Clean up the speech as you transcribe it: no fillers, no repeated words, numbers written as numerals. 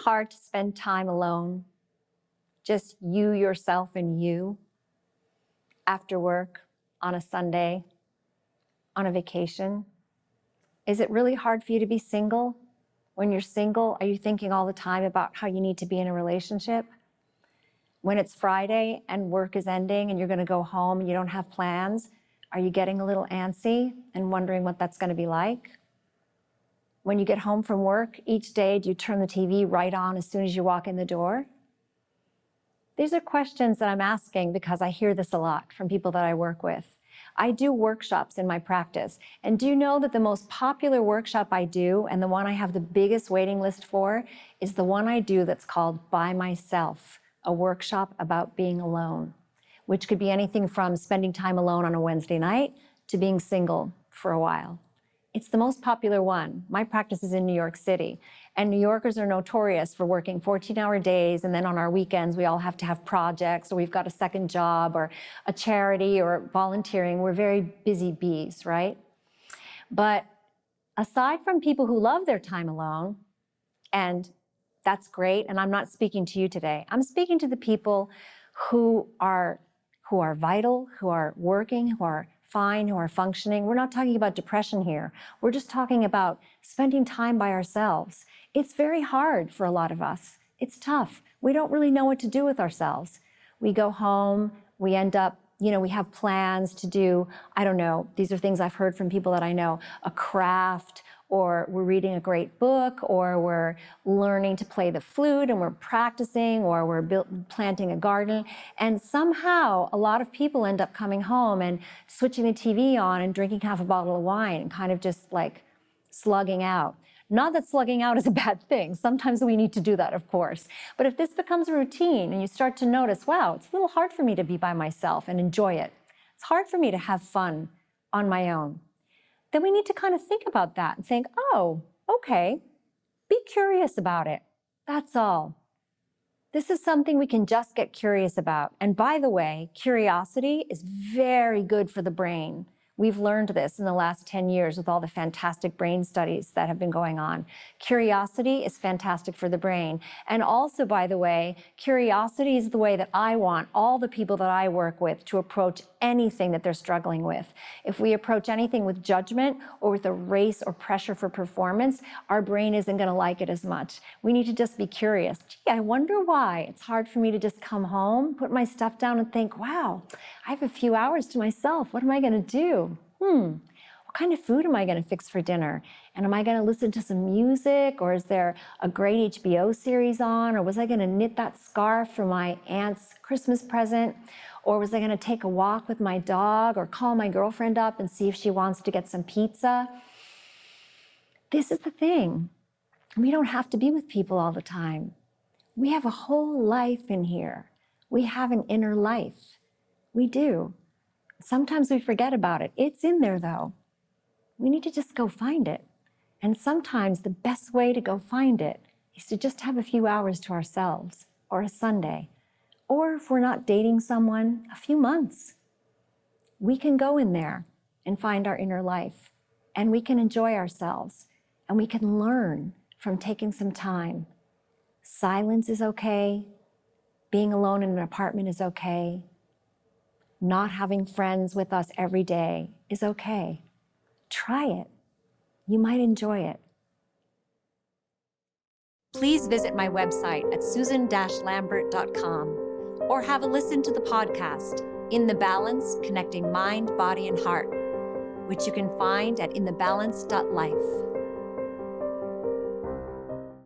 hard to spend time alone? Just you, yourself, and you after work, on a Sunday, on a vacation? Is it really hard for you to be single? When you're single, are you thinking all the time about how you need to be in a relationship? When it's Friday and work is ending and you're going to go home and you don't have plans, are you getting a little antsy and wondering what that's going to be like? When you get home from work each day, do you turn the TV right on as soon as you walk in the door? These are questions that I'm asking because I hear this a lot from people that I work with. I do workshops in my practice. And do you know that the most popular workshop I do, and the one I have the biggest waiting list for, is the one I do that's called By Myself, a workshop about being alone, which could be anything from spending time alone on a Wednesday night to being single for a while. It's the most popular one. My practice is in New York City, and New Yorkers are notorious for working 14-hour days, and then on our weekends, we all have to have projects, or we've got a second job, or a charity, or volunteering. We're very busy bees, right? But aside from people who love their time alone, and that's great, and I'm not speaking to you today. I'm speaking to the people who are vital, who are working, who are fine, who are functioning. We're not talking about depression here. We're just talking about spending time by ourselves. It's very hard for a lot of us. It's tough. We don't really know what to do with ourselves. We go home, we end up, we have plans to do, I don't know, these are things I've heard from people that I know, a craft, or we're reading a great book, or we're learning to play the flute and we're practicing, or we're planting a garden. And somehow a lot of people end up coming home and switching the TV on and drinking half a bottle of wine and kind of just like slugging out. Not that slugging out is a bad thing. Sometimes we need to do that, of course. But if this becomes a routine and you start to notice, wow, it's a little hard for me to be by myself and enjoy it. It's hard for me to have fun on my own. Then we need to kind of think about that and think, oh, okay, be curious about it. That's all. This is something we can just get curious about. And by the way, curiosity is very good for the brain. We've learned this in the last 10 years with all the fantastic brain studies that have been going on. Curiosity is fantastic for the brain. And also, by the way, curiosity is the way that I want all the people that I work with to approach anything that they're struggling with. If we approach anything with judgment or with a race or pressure for performance, our brain isn't going to like it as much. We need to just be curious. Gee, I wonder why it's hard for me to just come home, put my stuff down and think, wow, I have a few hours to myself. What am I going to do? What kind of food am I going to fix for dinner? And am I going to listen to some music? Or is there a great HBO series on? Or was I going to knit that scarf for my aunt's Christmas present? Or was I going to take a walk with my dog or call my girlfriend up and see if she wants to get some pizza? This is the thing. We don't have to be with people all the time. We have a whole life in here. We have an inner life. We do. Sometimes we forget about it. It's in there though. We need to just go find it. And sometimes the best way to go find it is to just have a few hours to ourselves, or a Sunday. Or if we're not dating someone, a few months. We can go in there and find our inner life, and we can enjoy ourselves, and we can learn from taking some time. Silence is okay. Being alone in an apartment is okay. Not having friends with us every day is okay. Try it. You might enjoy it. Please visit my website at susan-lambert.com or have a listen to the podcast, In the Balance, Connecting Mind, Body, and Heart, which you can find at inthebalance.life.